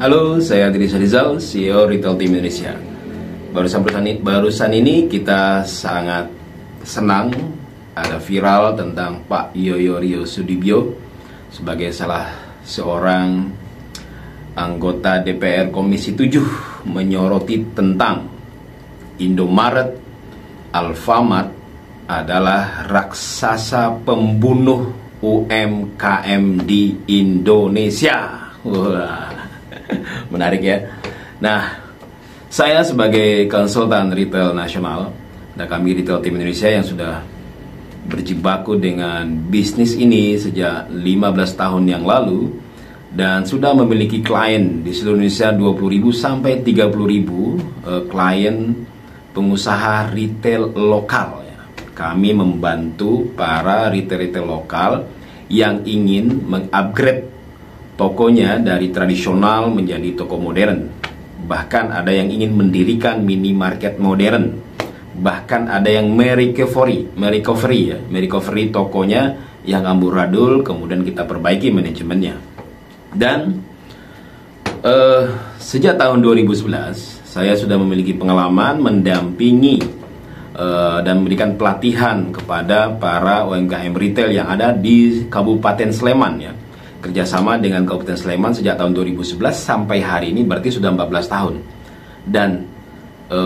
Halo, saya Adrian Rizal, CEO Retail Team Indonesia. Barusan ini kita sangat senang ada viral tentang Pak Yoyo Ryo Sudibyo sebagai salah seorang anggota DPR Komisi 7 menyoroti tentang Indomaret, Alfamart adalah raksasa pembunuh UMKM di Indonesia. Wah, menarik ya. Nah, saya sebagai konsultan retail nasional dan kami Retail Team Indonesia yang sudah berjibaku dengan bisnis ini sejak 15 tahun yang lalu dan sudah memiliki klien di seluruh Indonesia 20.000 sampai 30.000 klien pengusaha retail lokal. Kami membantu para retail lokal yang ingin mengupgrade tokonya dari tradisional menjadi toko modern. Bahkan ada yang ingin mendirikan minimarket modern. Bahkan ada yang merecovery tokonya yang amburadul, kemudian kita perbaiki manajemennya. Dan sejak tahun 2011 saya sudah memiliki pengalaman mendampingi dan memberikan pelatihan kepada para UMKM retail yang ada di Kabupaten Sleman ya. Kerjasama dengan Kabupaten Sleman sejak tahun 2011 sampai hari ini berarti sudah 14 tahun. Dan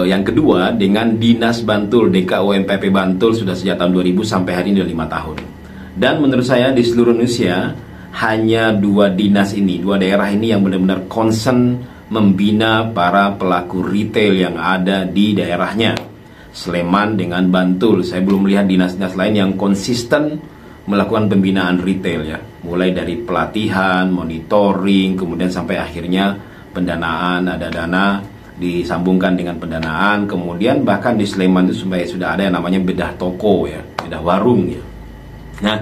yang kedua dengan Dinas Bantul DKUMPP Bantul sudah sejak tahun 2000 sampai hari ini sudah 5 tahun. Dan menurut saya di seluruh Indonesia hanya dua dinas ini, dua daerah ini yang benar-benar concern membina para pelaku retail yang ada di daerahnya. Sleman dengan Bantul. Saya belum melihat dinas-dinas lain yang konsisten melakukan pembinaan retail ya. Mulai dari pelatihan, monitoring, kemudian sampai akhirnya pendanaan, ada dana disambungkan dengan pendanaan, kemudian bahkan di Sleman itu supaya sudah ada yang namanya bedah toko ya, bedah warung ya. Nah,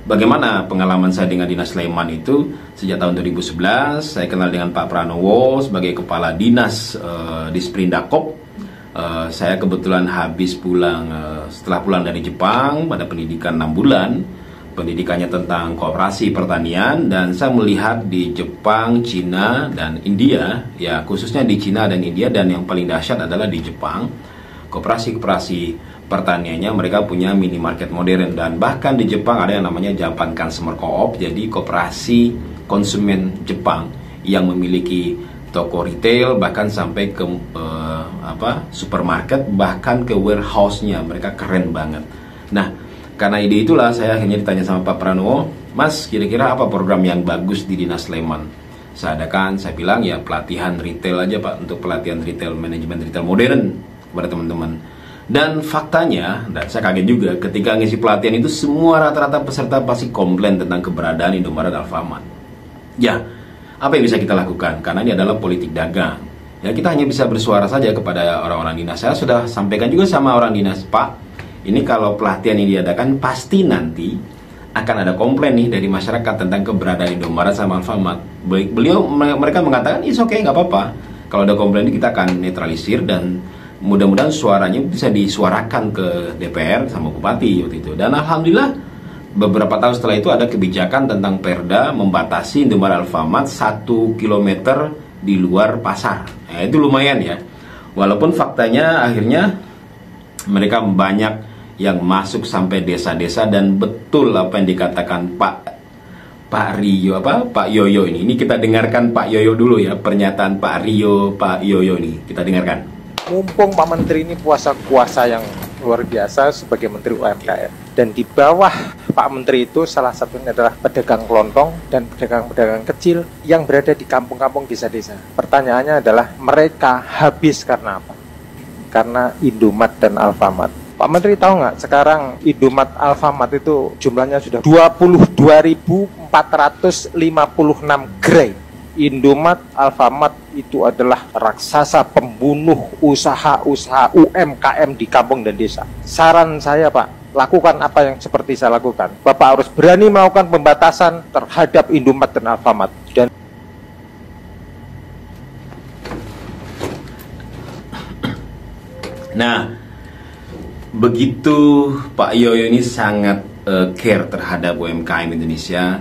bagaimana pengalaman saya dengan Dinas Sleman itu? Sejak tahun 2011 saya kenal dengan Pak Pranowo sebagai kepala dinas di Sprindakop. Saya kebetulan habis pulang setelah pulang dari Jepang pada pendidikan 6 bulan. Pendidikannya tentang koperasi pertanian, dan saya melihat di Jepang, Cina, dan India ya, khususnya di Cina dan India, dan yang paling dahsyat adalah di Jepang koperasi pertaniannya mereka punya minimarket modern, dan bahkan di Jepang ada yang namanya Japan Consumer Co-op, jadi koperasi konsumen Jepang yang memiliki toko retail bahkan sampai ke supermarket, bahkan ke warehouse-nya. Mereka keren banget. Nah, karena ide itulah saya akhirnya ditanya sama Pak Pranowo, Mas, kira-kira apa program yang bagus di Dinas Sleman? Saya bilang ya pelatihan retail aja Pak, untuk pelatihan retail, manajemen retail modern kepada teman-teman. Dan faktanya, dan saya kaget juga ketika ngisi pelatihan itu semua rata-rata peserta pasti komplain tentang keberadaan Indomaret, Alfamart. Ya, apa yang bisa kita lakukan? Karena ini adalah politik dagang. Ya, kita hanya bisa bersuara saja kepada orang-orang dinas. Saya sudah sampaikan juga sama orang dinas, Pak, ini kalau pelatihan ini diadakan pasti nanti akan ada komplain nih dari masyarakat tentang keberadaan Indomaret sama Alfamart. Mereka mengatakan, it's okay, nggak apa-apa. Kalau ada komplain ini kita akan netralisir dan mudah-mudahan suaranya bisa disuarakan ke DPR sama Bupati waktu itu. Dan alhamdulillah beberapa tahun setelah itu ada kebijakan tentang Perda membatasi Indomaret Alfamart 1 km di luar pasar. Nah, itu lumayan ya. Walaupun faktanya akhirnya mereka banyak yang masuk sampai desa-desa, dan betul apa yang dikatakan Pak Yoyo ini. Ini kita dengarkan Pak Yoyo dulu ya, pernyataan Pak Yoyo ini. Kita dengarkan. Mumpung Pak Menteri ini kuasa yang luar biasa sebagai Menteri UMKM, dan di bawah Pak Menteri itu salah satunya adalah pedagang kelontong dan pedagang-pedagang kecil yang berada di kampung-kampung desa-desa. Pertanyaannya adalah mereka habis karena apa? Karena Indomaret dan Alfamart. Pak Menteri tahu nggak sekarang Indomaret Alfamart itu jumlahnya sudah 22.456 gerai. Indomaret Alfamart itu adalah raksasa pembunuh usaha-usaha UMKM di kampung dan desa. Saran saya Pak, lakukan apa yang seperti saya lakukan. Bapak harus berani melakukan pembatasan terhadap Indomaret dan Alfamart. Dan nah, begitu Pak Yoyo ini sangat care terhadap UMKM Indonesia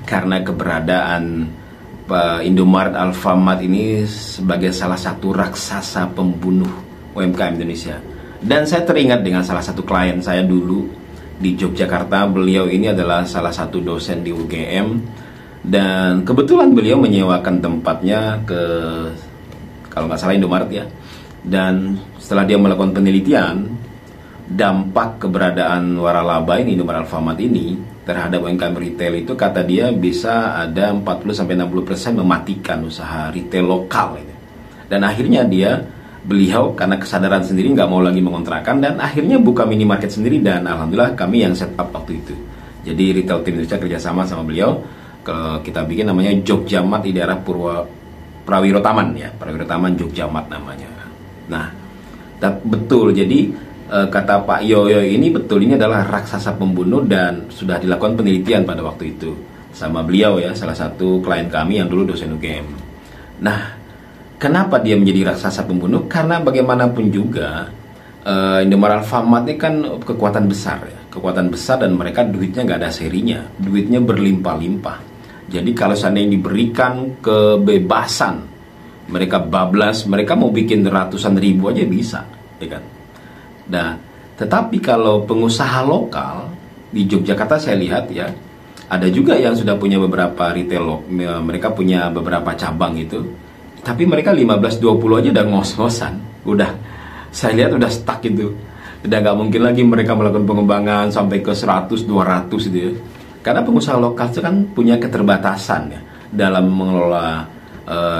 karena keberadaan Indomaret, Alfamart ini sebagai salah satu raksasa pembunuh UMKM Indonesia. Dan saya teringat dengan salah satu klien saya dulu di Yogyakarta. Beliau ini adalah salah satu dosen di UGM, dan kebetulan beliau menyewakan tempatnya ke, kalau nggak salah, Indomaret ya. Dan setelah dia melakukan penelitian dampak keberadaan waralaba ini, Indomaret, Alfamart ini terhadap UMKM retail, itu kata dia bisa ada 40-60% mematikan usaha retail lokal gitu. Dan akhirnya beliau karena kesadaran sendiri nggak mau lagi mengontrakkan, dan akhirnya buka minimarket sendiri, dan alhamdulillah kami yang set up waktu itu. Jadi retail team Indonesia kerjasama sama beliau, kita bikin namanya Jogjamart di daerah Prawiro Taman ya, Prawiro Taman Jogjamart namanya. Nah, betul, jadi kata Pak Yoyo ini betul, ini adalah raksasa pembunuh, dan sudah dilakukan penelitian pada waktu itu sama beliau ya, salah satu klien kami yang dulu dosen UGM. Nah, kenapa dia menjadi raksasa pembunuh? Karena bagaimanapun juga Indomaret, Alfamart ini kan kekuatan besar ya, kekuatan besar, dan mereka duitnya nggak ada serinya, duitnya berlimpah-limpah. Jadi kalau seandainya diberikan kebebasan, mereka bablas, mereka mau bikin ratusan ribu aja bisa, ya kan? Nah, tetapi kalau pengusaha lokal di Yogyakarta saya lihat ya, ada juga yang sudah punya beberapa retail, mereka punya beberapa cabang itu, tapi mereka 15-20 aja udah ngos-ngosan, udah, saya lihat udah stuck itu, udah nggak mungkin lagi mereka melakukan pengembangan sampai ke 100-200 gitu ya. Karena pengusaha lokal itu kan punya keterbatasan ya dalam mengelola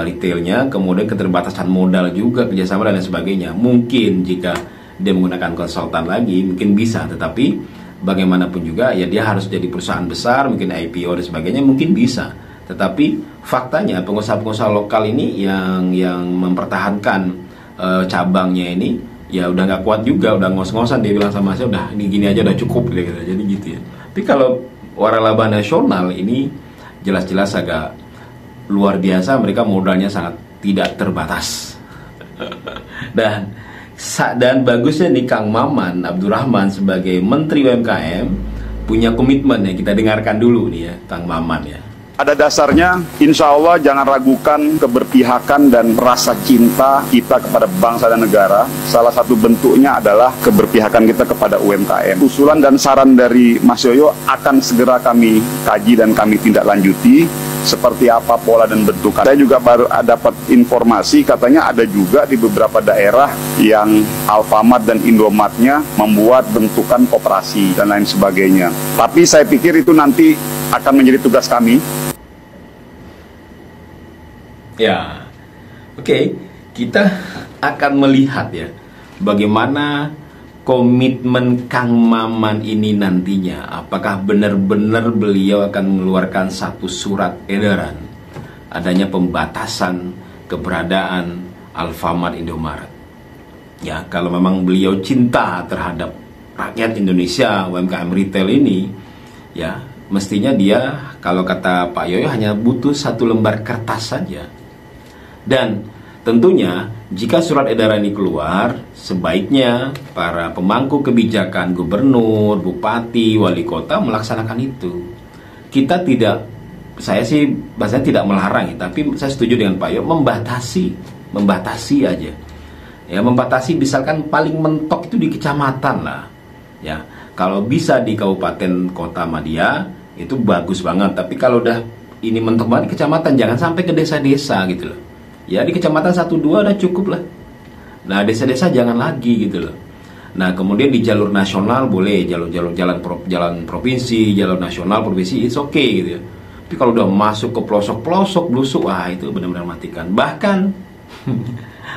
retailnya, kemudian keterbatasan modal juga, kerjasama dan lain sebagainya. Mungkin jika dia menggunakan konsultan lagi mungkin bisa, tetapi bagaimanapun juga ya dia harus jadi perusahaan besar, mungkin IPO dan sebagainya, mungkin bisa. Tetapi faktanya pengusaha-pengusaha lokal ini yang mempertahankan cabangnya ini ya udah nggak kuat juga, udah ngos-ngosan, dia bilang sama saya, udah ini gini aja udah cukup gitu. Jadi gitu ya. Tapi kalau waralaba nasional ini jelas-jelas agak luar biasa, mereka modalnya sangat tidak terbatas. Dan bagusnya nih Kang Maman Abdurrahman sebagai Menteri UMKM punya komitmen ya, kita dengarkan dulu nih ya Kang Maman ya. Pada dasarnya, insya Allah jangan ragukan keberpihakan dan rasa cinta kita kepada bangsa dan negara. Salah satu bentuknya adalah keberpihakan kita kepada UMKM. Usulan dan saran dari Mas Yoyo akan segera kami kaji dan kami tindak lanjuti. Seperti apa pola dan bentukan. Saya juga baru dapat informasi, katanya ada juga di beberapa daerah yang Alfamart dan Indomartnya membuat bentukan koperasi dan lain sebagainya. Tapi saya pikir itu nanti akan menjadi tugas kami. Ya, oke, kita akan melihat ya bagaimana komitmen Kang Maman ini nantinya. Apakah benar-benar beliau akan mengeluarkan satu surat edaran adanya pembatasan keberadaan Alfamart, Indomaret. Ya, kalau memang beliau cinta terhadap rakyat Indonesia, UMKM retail ini, ya mestinya dia, kalau kata Pak Yoyo, hanya butuh satu lembar kertas saja. Dan tentunya jika surat edaran ini keluar, sebaiknya para pemangku kebijakan, gubernur, bupati, wali kota melaksanakan itu. Kita tidak, saya sih bahasanya tidak melarang, tapi saya setuju dengan Pak Yoyo, membatasi aja. Ya, membatasi misalkan paling mentok itu di kecamatan lah. Ya, kalau bisa di kabupaten kota Madia itu bagus banget, tapi kalau udah ini mentok banget di kecamatan, jangan sampai ke desa-desa gitu loh. Ya di kecamatan 1-2 udah cukup lah. Nah desa-desa jangan lagi gitu loh. Nah kemudian di jalur nasional boleh, jalan provinsi, jalur nasional provinsi, it's okay gitu ya. Tapi kalau udah masuk ke pelosok-pelosok blusuk, wah itu benar-benar matikan. Bahkan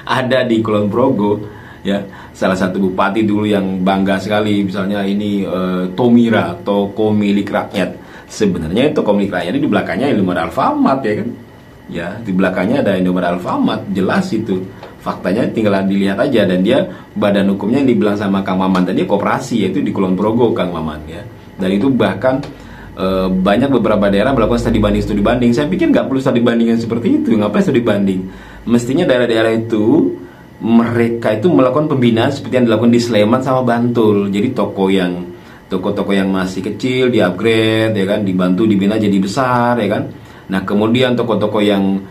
ada di Kulon Progo ya, salah satu bupati dulu yang bangga sekali, misalnya ini Tomira, toko milik rakyat. Sebenarnya toko milik rakyat ini di belakangnya Indomaret, Alfamart ya kan. Ya, di belakangnya ada Indomaret, Alfamart, jelas itu. Faktanya tinggal dilihat aja, dan dia badan hukumnya yang dibilang sama Kang Maman tadi koperasi, yaitu di Kulon Progo Kang Maman ya. Dan itu bahkan banyak beberapa daerah melakukan studi banding. Saya pikir nggak perlu studi banding yang seperti itu. Ngapain studi banding? Mestinya daerah-daerah itu mereka itu melakukan pembinaan seperti yang dilakukan di Sleman sama Bantul. Jadi toko-toko yang masih kecil di upgrade ya kan, dibantu dibina jadi besar ya kan. Nah, kemudian toko-toko yang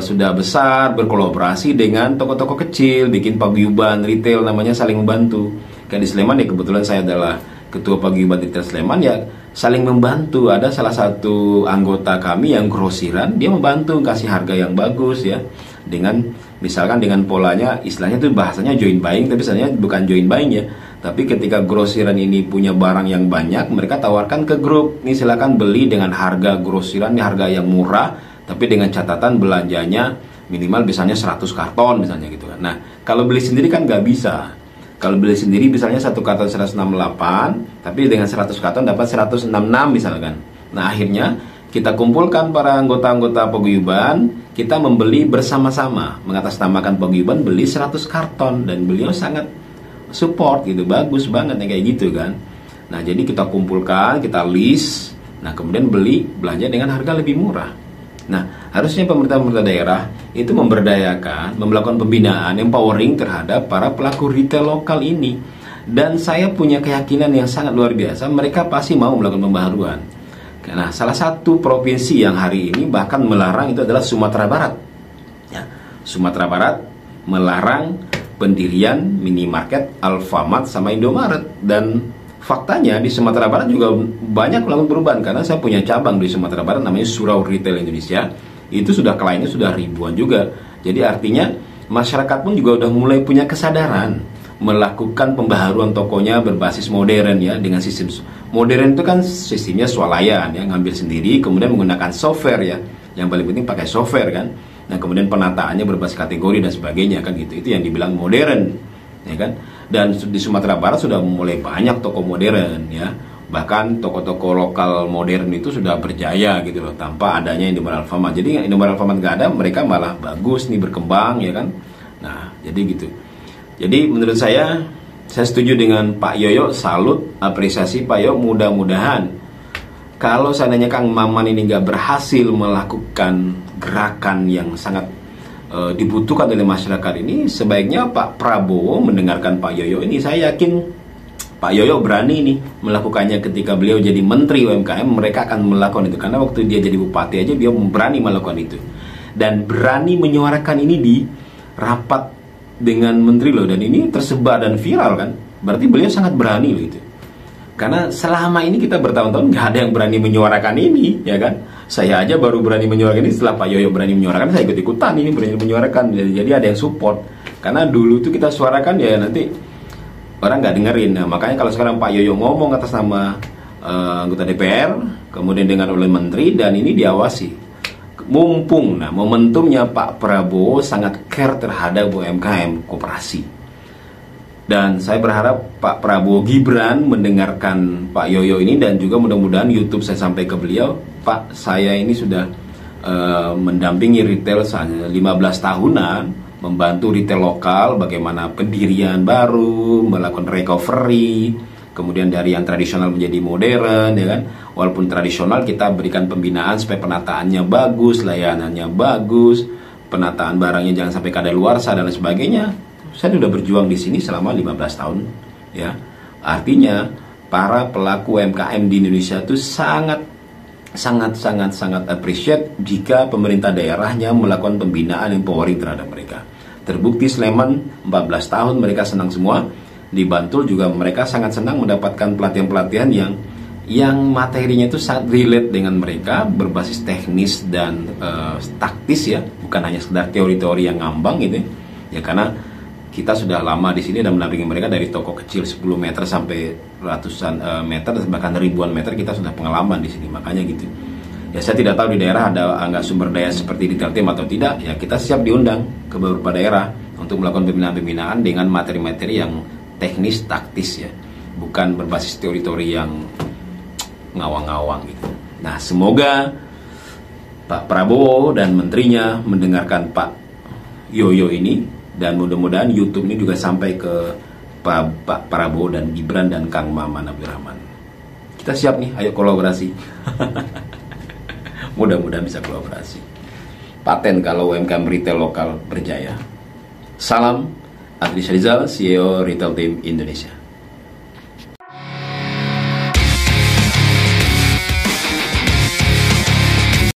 sudah besar berkolaborasi dengan toko-toko kecil, bikin paguyuban retail, namanya saling membantu. Kayak di Sleman ya, kebetulan saya adalah ketua paguyuban retail Sleman, ya saling membantu. Ada salah satu anggota kami yang grosiran, dia membantu kasih harga yang bagus ya, dengan misalkan dengan polanya, istilahnya itu bahasanya joint buying, tapi sebenarnya bukan joint buying ya. Tapi ketika grosiran ini punya barang yang banyak, mereka tawarkan ke grup, nih silakan beli dengan harga grosiran, nih harga yang murah, tapi dengan catatan belanjanya minimal misalnya 100 karton misalnya gitu kan. Nah, kalau beli sendiri kan nggak bisa. Kalau beli sendiri misalnya satu karton 168, tapi dengan 100 karton dapat 166 misalkan. Nah, akhirnya kita kumpulkan para anggota-anggota paguyuban, kita membeli bersama-sama, mengatasnamakan paguyuban beli 100 karton, dan beliau sangat support gitu, bagus banget ya kayak gitu kan. Nah, jadi kita kumpulkan, kita list, nah kemudian belanja dengan harga lebih murah. Nah, harusnya pemerintah daerah itu memberdayakan, melakukan pembinaan, empowering terhadap para pelaku retail lokal ini. Dan saya punya keyakinan yang sangat luar biasa, mereka pasti mau melakukan pembaharuan. Nah, salah satu provinsi yang hari ini bahkan melarang itu adalah Sumatera Barat. Ya, Sumatera Barat melarang pendirian minimarket, Alfamart sama Indomaret. Dan faktanya di Sumatera Barat juga banyak melakukan perubahan, karena saya punya cabang di Sumatera Barat namanya Surau Retail Indonesia. Itu sudah kliennya sudah ribuan juga. Jadi artinya masyarakat pun juga udah mulai punya kesadaran melakukan pembaharuan tokonya berbasis modern ya, dengan sistem modern. Itu kan sistemnya swalayan ya, ngambil sendiri kemudian menggunakan software ya. Yang paling penting pakai software kan. Nah, kemudian penataannya berbasis kategori dan sebagainya kan gitu. Itu yang dibilang modern ya kan. Dan di Sumatera Barat sudah mulai banyak toko modern ya. Bahkan toko-toko lokal modern itu sudah berjaya gitu loh, tanpa adanya Indomaret Alfamart. Jadi Indomaret Alfamart nggak ada, mereka malah bagus nih, berkembang ya kan. Nah, jadi gitu. Jadi menurut saya setuju dengan Pak Yoyo, salut, apresiasi Pak Yoyo. Mudah-mudahan kalau seandainya Kang Maman ini nggak berhasil melakukan gerakan yang sangat dibutuhkan oleh masyarakat ini, sebaiknya Pak Prabowo mendengarkan Pak Yoyo ini. Saya yakin Pak Yoyo berani nih melakukannya ketika beliau jadi Menteri UMKM. Mereka akan melakukan itu, karena waktu dia jadi bupati aja dia berani melakukan itu, dan berani menyuarakan ini di rapat dengan menteri loh. Dan ini tersebar dan viral kan, berarti beliau sangat berani loh itu. Karena selama ini kita bertahun-tahun nggak ada yang berani menyuarakan ini ya kan. Saya aja baru berani menyuarakan ini setelah Pak Yoyo berani menyuarakan, saya ikut-ikutan ini berani menyuarakan. Jadi ada yang support. Karena dulu tuh kita suarakan ya nanti orang nggak dengerin. Nah, makanya kalau sekarang Pak Yoyo ngomong atas nama anggota DPR, kemudian dengan oleh menteri, dan ini diawasi. Mumpung, nah momentumnya Pak Prabowo sangat care terhadap UMKM koperasi. Dan saya berharap Pak Prabowo Gibran mendengarkan Pak Yoyo ini, dan juga mudah-mudahan YouTube saya sampai ke beliau, Pak, saya ini sudah mendampingi retail 15 tahunan, membantu retail lokal, bagaimana pendirian baru, melakukan recovery, kemudian dari yang tradisional menjadi modern ya kan. Walaupun tradisional kita berikan pembinaan supaya penataannya bagus, layanannya bagus, penataan barangnya jangan sampai kadaluarsa dan lain sebagainya. Saya sudah berjuang di sini selama 15 tahun ya. Artinya para pelaku UMKM di Indonesia itu sangat appreciate jika pemerintah daerahnya melakukan pembinaan empowering terhadap mereka. Terbukti Sleman 14 tahun mereka senang semua. Di Bantul juga mereka sangat senang mendapatkan pelatihan-pelatihan yang materinya itu sangat relate dengan mereka, berbasis teknis dan taktis ya, bukan hanya sekedar teori-teori yang ngambang gitu ya. Karena kita sudah lama di sini dan mendampingi mereka dari toko kecil 10 meter sampai ratusan meter, bahkan ribuan meter, kita sudah pengalaman di sini. Makanya gitu. Ya, saya tidak tahu di daerah ada nggak sumber daya seperti Retail Team atau tidak. Ya, kita siap diundang ke beberapa daerah untuk melakukan pembinaan-pembinaan dengan materi-materi yang teknis, taktis ya, bukan berbasis teori-teori yang ngawang-ngawang gitu. Nah, semoga Pak Prabowo dan menterinya mendengarkan Pak Yoyo ini, dan mudah-mudahan YouTube ini juga sampai ke Pak Prabowo dan Gibran dan Kang Maman Abdurrahman. Kita siap nih, ayo kolaborasi. Mudah-mudahan bisa kolaborasi. Paten kalau UMKM retail lokal berjaya. Salam, Adri Syrizal, CEO Retail Team Indonesia.